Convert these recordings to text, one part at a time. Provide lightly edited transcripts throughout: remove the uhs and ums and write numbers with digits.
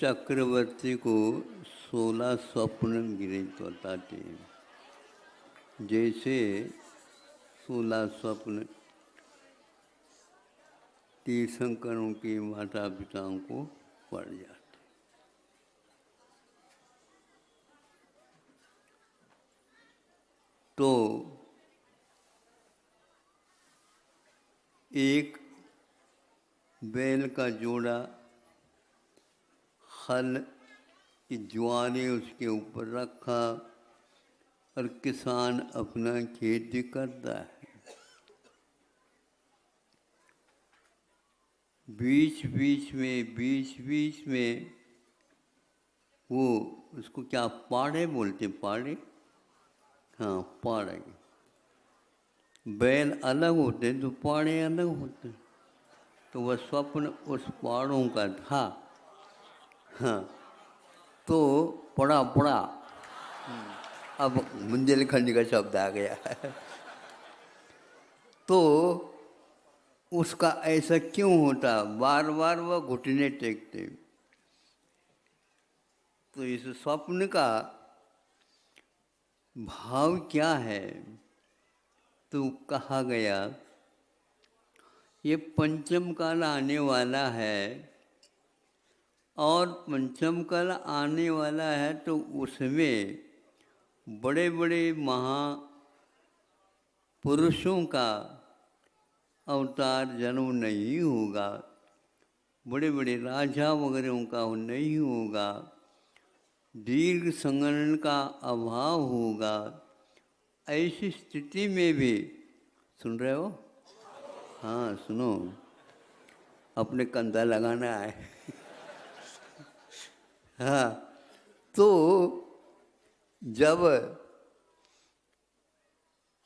चक्रवर्ती को 16 स्वप्न गिरे बताते हैं। जैसे 16 स्वप्न तीर्थंकरों के माता पिताओं को पड़ जाते। तो एक बैल का जोड़ा हल की ज्वारे उसके ऊपर रखा और किसान अपना खेती करता है। बीच बीच में वो उसको क्या पाड़े बोलते, पाड़े, हाँ पाड़े। बैल अलग होते तो पाड़े अलग होते। तो वह स्वप्न उस पाड़ों का था। हाँ, तो पड़ा अब बुंदेलखंड का शब्द आ गया तो उसका ऐसा क्यों होता, बार बार वह घुटने टेकते। तो इस स्वप्न का भाव क्या है? तो कहा गया ये पंचम काल आने वाला है, और पंचम काल आने वाला है तो उसमें बड़े बड़े महापुरुषों का अवतार जन्म नहीं होगा, बड़े बड़े राजा वगैरह का नहीं होगा, दीर्घ संगणन का अभाव होगा। ऐसी स्थिति में भी, सुन रहे हो? हाँ सुनो, अपने कंधा लगाना है हाँ, तो जब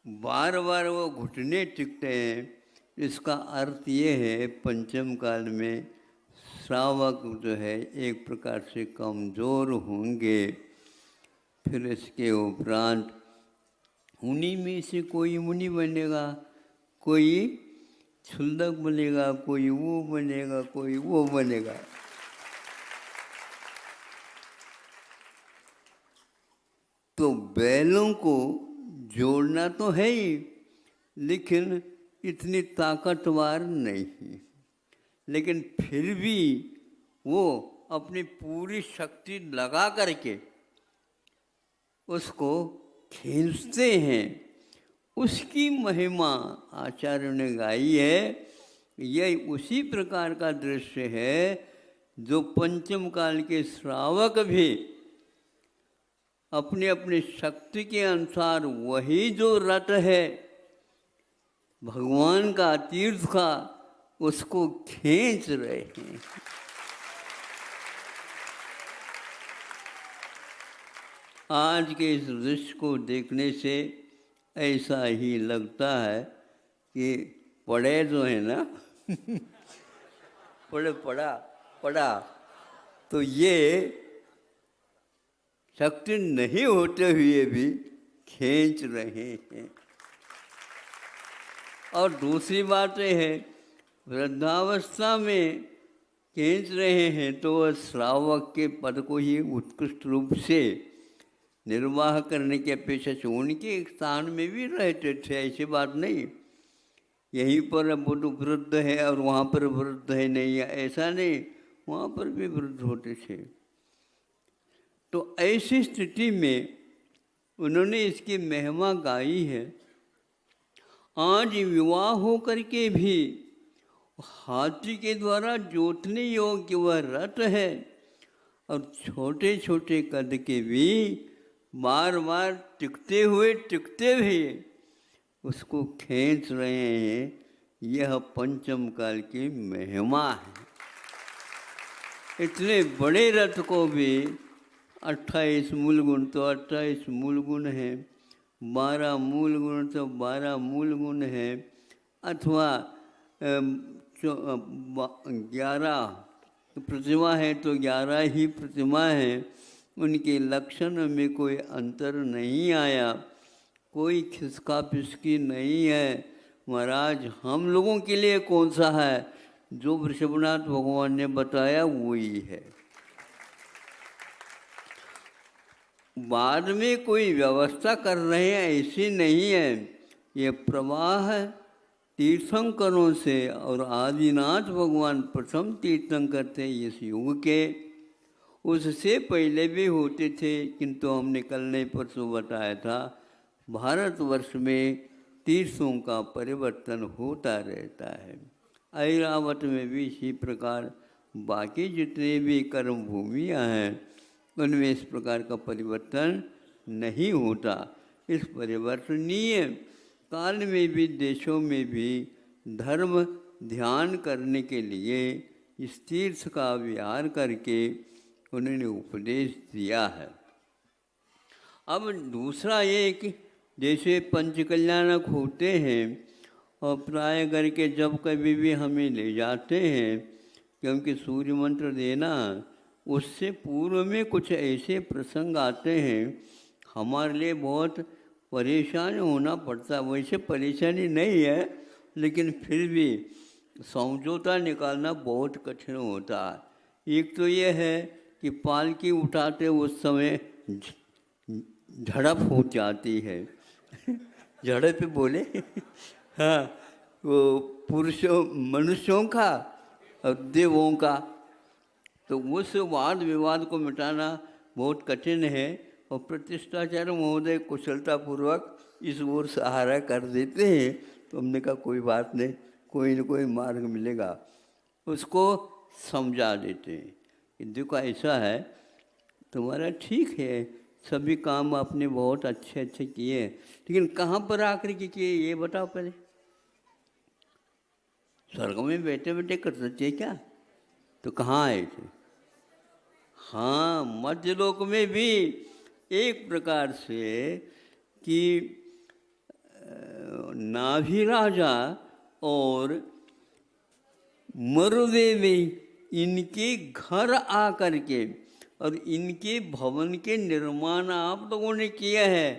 बार बार वो घुटने टिकते हैं, इसका अर्थ ये है पंचम काल में श्रावक जो है एक प्रकार से कमज़ोर होंगे। फिर इसके उपरांत उन्हीं में से कोई मुनि बनेगा, कोई क्षुल्लक बनेगा, कोई वो बनेगा, कोई वो बनेगा। तो बैलों को जोड़ना तो है ही, लेकिन इतनी ताकतवर नहीं, लेकिन फिर भी वो अपनी पूरी शक्ति लगा करके उसको खींचते हैं। उसकी महिमा आचार्य ने गाई है। यह उसी प्रकार का दृश्य है जो पंचम काल के श्रावक भी अपने अपने शक्ति के अनुसार वही जो रथ है भगवान का, तीर्थ का, उसको खींच रहे हैं। आज के इस दृश्य को देखने से ऐसा ही लगता है कि पड़े जो है ना पड़ा तो ये शक्ति नहीं होते हुए भी खींच रहे हैं। और दूसरी बात यह है, वृद्धावस्था में खींच रहे हैं तो वह श्रावक के पद को ही उत्कृष्ट रूप से निर्वाह करने की अपेक्षा से उनके स्थान में भी रहते थे। ऐसी बात नहीं यहीं पर बुद्ध वृद्ध है और वहाँ पर वृद्ध है, नहीं, ऐसा नहीं, वहाँ पर भी वृद्ध होते थे। तो ऐसी स्थिति में उन्होंने इसकी महिमा गाई है। आज विवाह हो करके भी हाथी के द्वारा जोतने योग्य वह रथ है, और छोटे छोटे कद के भी बार बार टिकते हुए भी उसको खींच रहे हैं। यह पंचम काल की महिमा है। इतने बड़े रथ को भी 28 मूल गुण तो 28 मूल गुण है, 12 मूल गुण तो 12 मूल गुण है, अथवा 11 प्रतिमा है तो 11 ही प्रतिमा है। उनके लक्षण में कोई अंतर नहीं आया, कोई खिसका पिसकी नहीं है। महाराज हम लोगों के लिए कौन सा है, जो वृषभनाथ भगवान ने बताया वही है। बाद में कोई व्यवस्था कर रहे हैं ऐसी नहीं है। ये प्रवाह है तीर्थंकरों से, और आदिनाथ भगवान प्रथम तीर्थंकर थे इस युग के। उससे पहले भी होते थे, किंतु हमने कल नहीं परसों बताया था, भारतवर्ष में तीर्थों का परिवर्तन होता रहता है। ऐरावत में भी इसी प्रकार, बाकी जितने भी कर्म भूमियाँ हैं उनमें इस प्रकार का परिवर्तन नहीं होता। इस परिवर्तनीय काल में भी देशों में भी धर्म ध्यान करने के लिए इस तीर्थ का विहार करके उन्होंने उपदेश दिया है। अब दूसरा ये कि जैसे पंचकल्याणक होते हैं और प्राय करके जब कभी भी हमें ले जाते हैं, क्योंकि सूर्य मंत्र देना उससे पूर्व में कुछ ऐसे प्रसंग आते हैं हमारे लिए बहुत परेशान होना पड़ता है। वैसे परेशानी नहीं है, लेकिन फिर भी समझौता निकालना बहुत कठिन होता है। एक तो ये है कि पालकी उठाते उस समय झड़प हो जाती है झड़प पे बोले हाँ, वो पुरुषों मनुष्यों का और देवों का, तो उस वाद विवाद को मिटाना बहुत कठिन है। और प्रतिष्ठाचार्य महोदय कुशलतापूर्वक इस ओर सहारा कर देते हैं। तो हमने कहा कोई बात नहीं, कोई न कोई मार्ग मिलेगा, उसको समझा देते हैं कि देखो ऐसा है, तुम्हारा ठीक है, सभी काम आपने बहुत अच्छे अच्छे किए, लेकिन कहाँ पर आकर के किए ये बताओ पहले। स्वर्ग में बैठे बैठे कर सकते हैं क्या? तो कहाँ आए थे? हाँ, मध्यलोक में भी एक प्रकार से कि नाभि राजा और मरुदेवी इनके घर आकर के और इनके भवन के निर्माण आप लोगों ने किया है।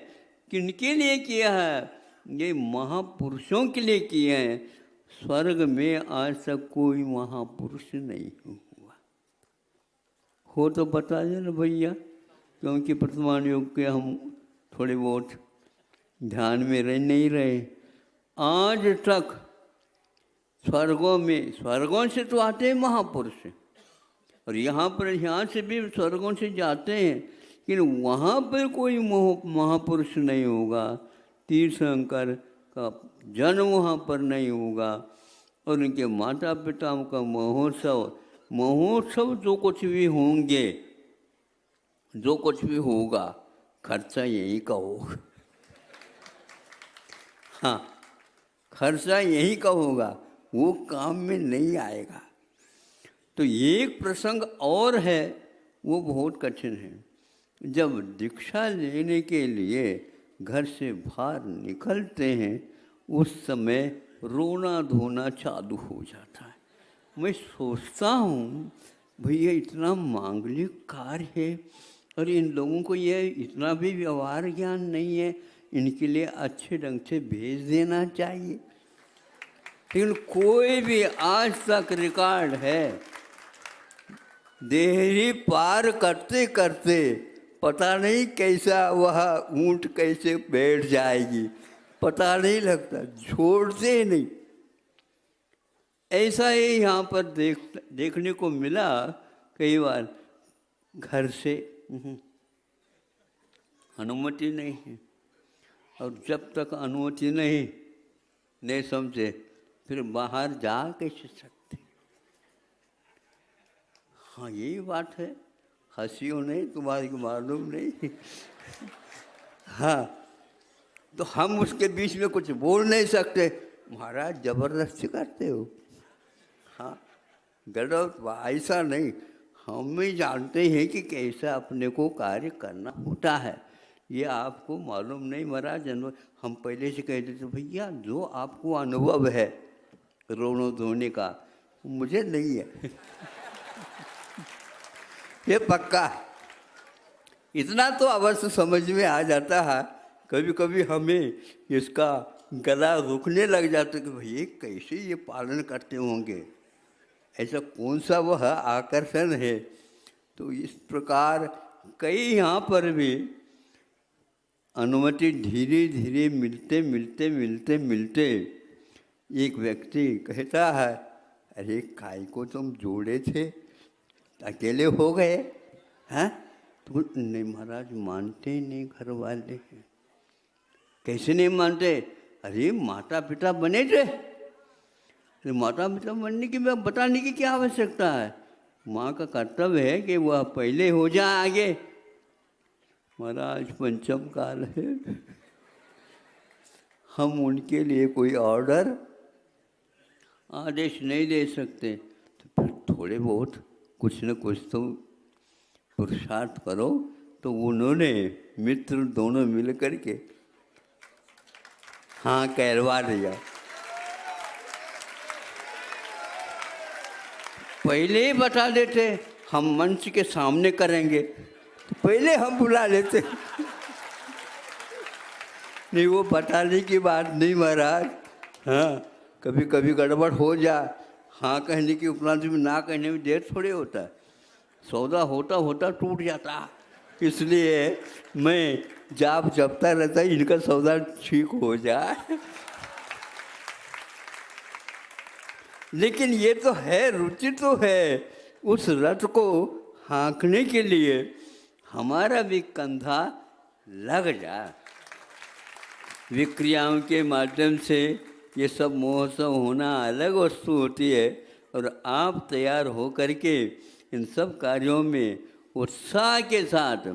किनके लिए किया है? ये महापुरुषों के लिए किए हैं। स्वर्ग में आज तक कोई महापुरुष नहीं हुआ हो, तो बता देना भैया, क्योंकि वर्तमान युग के हम थोड़े बहुत ध्यान में रह नहीं रहे। आज तक स्वर्गों से तो आते हैं महापुरुष, और यहाँ से भी स्वर्गों से जाते हैं, लेकिन वहाँ पर कोई महापुरुष नहीं होगा। तीर्थंकर का जन्म वहाँ पर नहीं होगा, और उनके माता पिता का महोत्सव जो कुछ भी होंगे, जो कुछ भी होगा, खर्चा यही का होगा। हाँ, खर्चा यही का होगा, वो काम में नहीं आएगा। तो एक प्रसंग और है, वो बहुत कठिन है। जब दीक्षा लेने के लिए घर से बाहर निकलते हैं, उस समय रोना धोना चालू हो जाता है। मैं सोचता हूँ भैया इतना मांगलिक कार्य है और इन लोगों को ये इतना भी व्यवहार ज्ञान नहीं है, इनके लिए अच्छे ढंग से भेज देना चाहिए। लेकिन कोई भी आज तक रिकॉर्ड है, देहरी पार करते करते पता नहीं कैसा वह ऊँट कैसे बैठ जाएगी, पता नहीं लगता, छोड़ते नहीं। ऐसा ही यहाँ पर देखने को मिला कई बार। घर से अनुमति नहीं है, और जब तक अनुमति नहीं समझे, फिर बाहर जा कैसे सकते? हाँ, यही बात है। हंसियो नहीं, तुम्हारी को मालूम नहीं हाँ, तो हम उसके बीच में कुछ बोल नहीं सकते। महाराज जबरदस्ती करते हो। हाँ, गलत ऐसा नहीं, हम भी जानते हैं कि कैसा अपने को कार्य करना होता है। ये आपको मालूम नहीं महाराज, हम पहले से कह देते भैया जो आपको अनुभव है रोने धोने का, मुझे नहीं है ये पक्का। इतना तो अवश्य समझ में आ जाता है। कभी कभी हमें इसका गला रुकने लग जाता है कि भैया कैसे ये पालन करते होंगे, ऐसा कौन सा वह आकर्षण है। तो इस प्रकार कई यहाँ पर भी अनुमति धीरे धीरे मिलते मिलते मिलते मिलते एक व्यक्ति कहता है, अरे काय को तुम जोड़े थे, अकेले हो गए हैं? तो नहीं महाराज, मानते ही नहीं घर वाले। कैसे नहीं मानते? अरे माता पिता बने थे। अरे माता पिता बनने की बताने की क्या आवश्यकता है? माँ का कर्तव्य है कि वह पहले हो जाए आगे। महाराज पंचम काल है, हम उनके लिए कोई ऑर्डर आदेश नहीं दे सकते। तो फिर थोड़े बहुत कुछ न कुछ तो पुरुषार्थ करो। तो उन्होंने मित्र दोनों मिल करके हाँ कहलवा दिया। पहले ही बता देते हम मंच के सामने करेंगे, तो पहले हम बुला लेते। नहीं, वो बताने की बात नहीं महाराज। हाँ, कभी कभी गड़बड़ हो जाए, हाँ कहने की उपरांत में ना कहने में देर थोड़े होता है। सौदा होता होता टूट जाता। इसलिए मैं जाप जपता रहता, इनका सौदा ठीक हो जाए। लेकिन ये तो है, रुचि तो है, उस रथ को हाँकने के लिए हमारा भी कंधा लग जाए। विक्रियाओं के माध्यम से ये सब महोत्सव होना अलग वस्तु होती है, और आप तैयार हो करके इन सब कार्यों में उत्साह के साथ,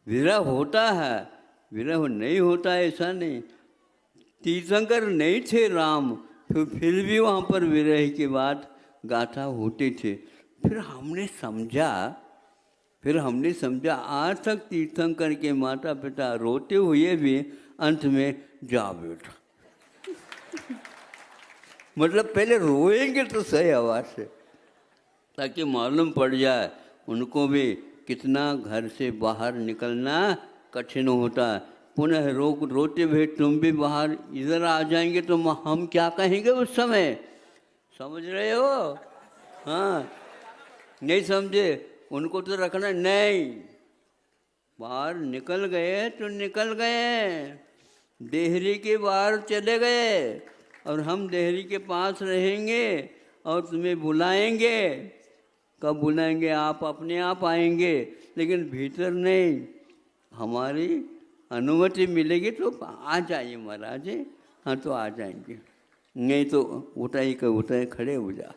विरह होता है, विरह नहीं होता ऐसा नहीं। तीर्थंकर नहीं थे राम, तो फिर भी वहाँ पर विरह की बात गाथा होती थी। फिर हमने समझा आज तक तीर्थंकर के माता पिता रोते हुए भी अंत में जा बैठा। मतलब पहले रोएंगे तो सही आवाज़ से, ताकि मालूम पड़ जाए उनको भी कितना घर से बाहर निकलना कठिन होता है। पुनः रोते हुए तुम भी बाहर इधर आ जाएंगे तो हम क्या कहेंगे उस समय? समझ रहे हो? हाँ, नहीं समझे? उनको तो रखना नहीं। बाहर निकल गए तो निकल गए, देहरी के बाहर चले गए, और हम देहरी के पास रहेंगे और तुम्हें बुलाएंगे। कब बुलाएंगे? आप अपने आप आएंगे, लेकिन भीतर नहीं। हमारी अनुमति मिलेगी तो आ जाइए महाराज। हाँ, तो आ जाएंगे, नहीं तो उठाई का उठाए खड़े हो जा।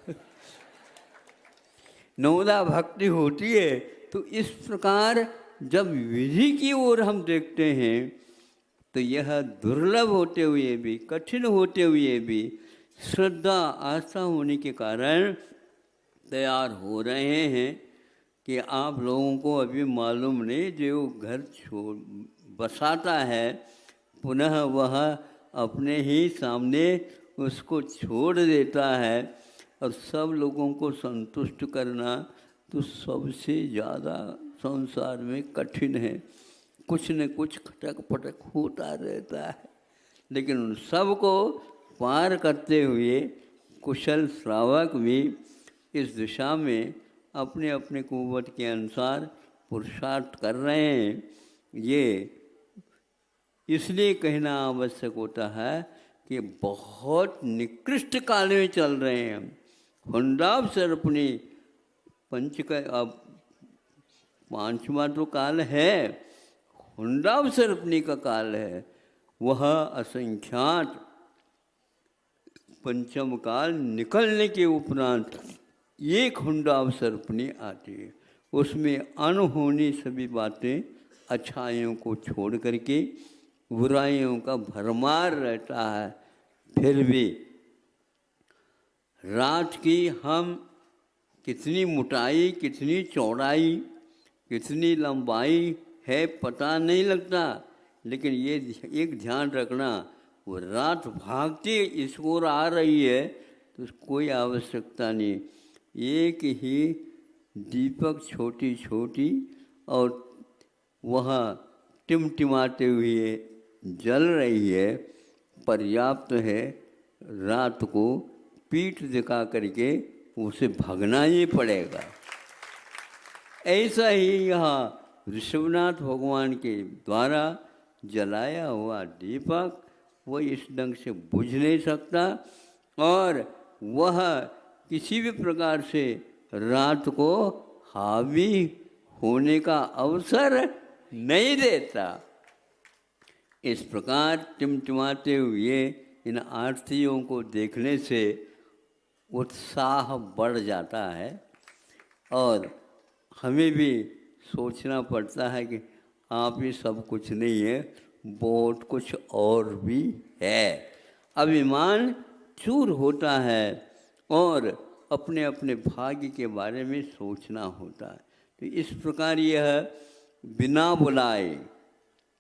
नवदा भक्ति होती है। तो इस प्रकार जब विधि की ओर हम देखते हैं तो यह दुर्लभ होते हुए भी, कठिन होते हुए भी श्रद्धा आस्था होने के कारण तैयार हो रहे हैं कि आप लोगों को अभी मालूम नहीं, जो घर छोड़ बसाता है पुनः वह अपने ही सामने उसको छोड़ देता है। और सब लोगों को संतुष्ट करना तो सबसे ज़्यादा संसार में कठिन है। कुछ न कुछ खटक पटक होता रहता है, लेकिन उन सब को पार करते हुए कुशल श्रावक भी इस दिशा में अपने अपने कुव्वत के अनुसार पुरुषार्थ कर रहे हैं। ये इसलिए कहना आवश्यक होता है कि बहुत निकृष्ट काल में चल रहे हैं हम। हुंडावसर अपनी पंच का अब पांचवा तो काल है, हुंडावसर अपनी का काल है। वह असंख्यात पंचम काल निकलने के उपरांत एक हुंडावसर अपनी आती है। उसमें अनहोनी सभी बातें, अच्छाइयों को छोड़ करके बुराइयों का भरमार रहता है। फिर भी रात की हम कितनी मोटाई, कितनी चौड़ाई, कितनी लंबाई है पता नहीं लगता, लेकिन ये एक ध्यान रखना, वो रात भागती इस ओर आ रही है तो कोई आवश्यकता नहीं। एक ही दीपक छोटी छोटी और वह टिमटिमाते हुए जल रही है, पर्याप्त है। रात को पीठ दिखा करके उसे भगना ही पड़ेगा। ऐसा ही यहाँ ऋषभनाथ भगवान के द्वारा जलाया हुआ दीपक वो इस ढंग से बुझ नहीं सकता और वह किसी भी प्रकार से रात को हावी होने का अवसर नहीं देता। इस प्रकार टिमटिमाते हुए इन आरतियों को देखने से उत्साह बढ़ जाता है और हमें भी सोचना पड़ता है कि आप ही सब कुछ नहीं है, बहुत कुछ और भी है। अभिमान चूर होता है और अपने अपने भाग्य के बारे में सोचना होता है। तो इस प्रकार यह बिना बुलाए,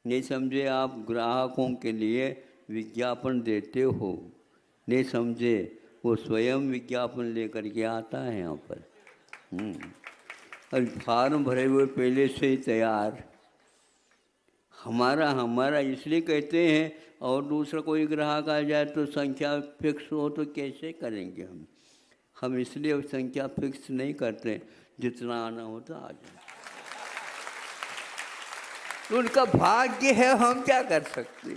नहीं समझे आप ग्राहकों के लिए विज्ञापन देते हो, नहीं समझे वो स्वयं विज्ञापन लेकर के आता है यहाँ पर। और फार्म भरे हुए पहले से ही तैयार, हमारा इसलिए कहते हैं। और दूसरा कोई ग्राहक आ जाए तो संख्या फिक्स हो तो कैसे करेंगे हम इसलिए संख्या फिक्स नहीं करते, जितना आना होता आ जाए। तो उनका भाग्य है, हम क्या कर सकते।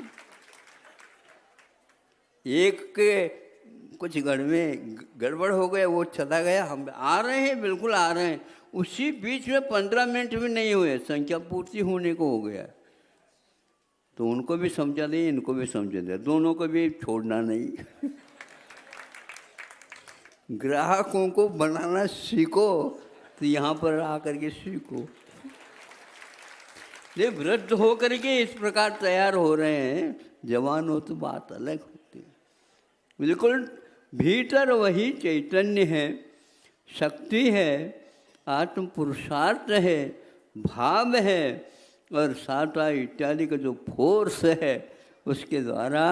एक के कुछ घर में गड़बड़ हो गया, वो चला गया, हम आ रहे हैं, बिल्कुल आ रहे हैं, उसी बीच में 15 मिनट भी नहीं हुए संख्या पूर्ति होने को हो गया। तो उनको भी समझा दें, इनको भी समझा दें, दोनों को भी छोड़ना नहीं। ग्राहकों को बनाना सीखो तो यहाँ पर आकर के सीखो। ये वृद्ध हो करके इस प्रकार तैयार हो रहे हैं, जवान हो तो बात अलग होती है। बिल्कुल भीतर वही चैतन्य है, शक्ति है, आत्म पुरुषार्थ है, भाव है और साता इत्यादि का जो फोर्स है उसके द्वारा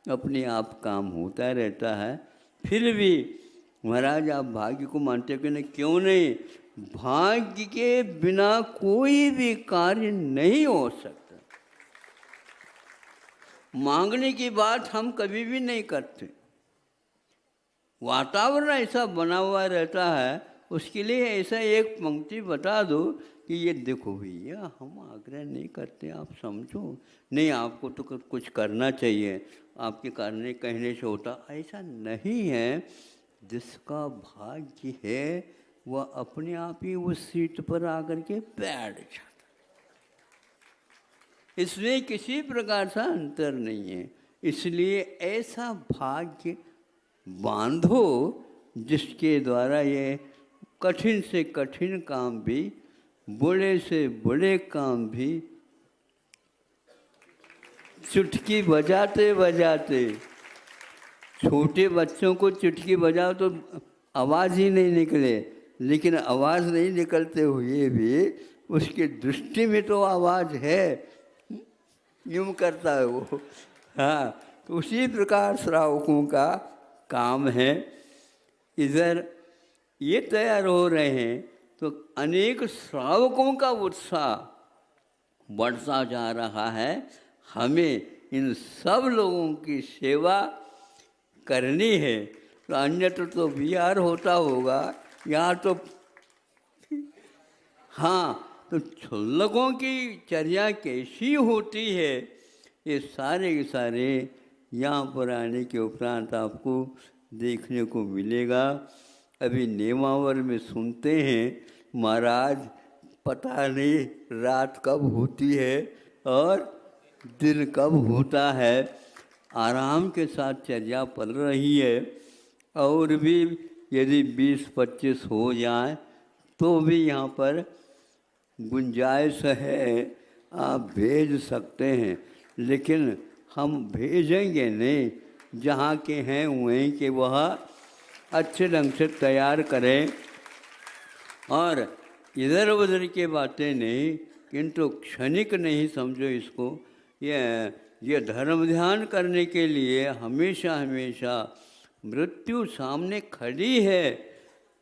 अपने आप काम होता रहता है। फिर भी महाराज आप भाग्य को मानते हो कि नहीं? क्यों नहीं? भाग्य के बिना कोई भी कार्य नहीं हो सकता। मांगने की बात हम कभी भी नहीं करते, वातावरण ऐसा बना हुआ रहता है। उसके लिए ऐसा एक पंक्ति बता दो कि ये देखो भैया हम आग्रह नहीं करते, आप समझो नहीं, आपको तो कुछ करना चाहिए, आपके करने कहने से होता, ऐसा नहीं है। जिसका भाग्य है वह अपने आप ही उस सीट पर आकर के बैठ जाता, इसमें किसी प्रकार का अंतर नहीं है। इसलिए ऐसा भाग्य बांधो जिसके द्वारा ये कठिन से कठिन काम भी, बड़े से बड़े काम भी चुटकी बजाते बजाते, छोटे बच्चों को चुटकी बजाओ तो आवाज़ ही नहीं निकले, लेकिन आवाज़ नहीं निकलते हुए भी उसकी दृष्टि में तो आवाज़ है, यूँ करता है वो। हाँ, तो उसी प्रकार श्रावकों का काम है। इधर ये तैयार हो रहे हैं तो अनेक श्रावकों का उत्साह बढ़ता जा रहा है। हमें इन सब लोगों की सेवा करनी है। तो अन्यत्र तो विहार होता होगा, यहाँ तो हाँ, तो छुल्लकों की चर्या कैसी होती है, ये सारे के सारे यहाँ पर आने के उपरांत आपको देखने को मिलेगा। अभी नेमावर में सुनते हैं महाराज पता नहीं रात कब होती है और दिन कब होता है, आराम के साथ चर्या पल रही है। और भी यदि 20-25 हो जाए तो भी यहाँ पर गुंजाइश है, आप भेज सकते हैं, लेकिन हम भेजेंगे नहीं, जहाँ के हैं वहीं के वह अच्छे ढंग से तैयार करें और इधर उधर की बातें नहीं, किंतु क्षणिक नहीं समझो इसको। ये धर्म ध्यान करने के लिए हमेशा हमेशा मृत्यु सामने खड़ी है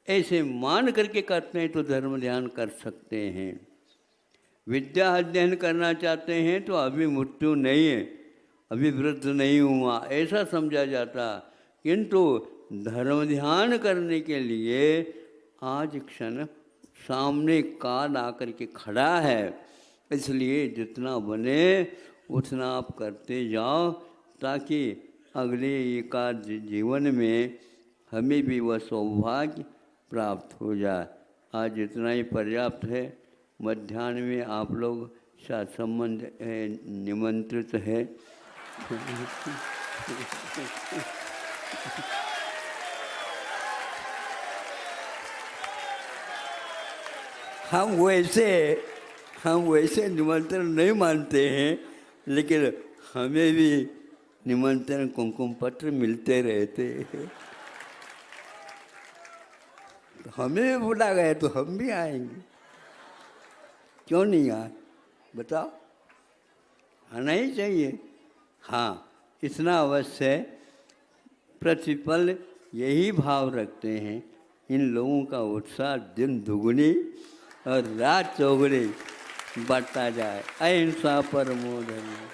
ऐसे मान करके करते हैं तो धर्म ध्यान कर सकते हैं। विद्या अध्ययन करना चाहते हैं तो अभी मृत्यु नहीं है, अभी वृद्ध नहीं हुआ, ऐसा समझा जाता। किंतु धर्म ध्यान करने के लिए आज क्षण सामने काल आकर के खड़ा है, इसलिए जितना बने उतना आप करते जाओ ताकि अगले एकाध जीवन में हमें भी वह सौभाग्य प्राप्त हो जाए। आज इतना ही पर्याप्त है। मध्याह्न में आप लोग साथ संबंध निमंत्रित है। हम वैसे निमंत्रण नहीं मानते हैं, लेकिन हमें भी निमंत्रण कुमकुम पत्र मिलते रहते हैं। तो हमें बुला गए तो हम भी आएंगे, क्यों नहीं आए बताओ? आना ही चाहिए। हाँ, इतना अवश्य प्रतिपल यही भाव रखते हैं, इन लोगों का उत्साह दिन दुगुनी और रात चौगुनी बढ़ता जाए। अहिंसा परमो धर्मः।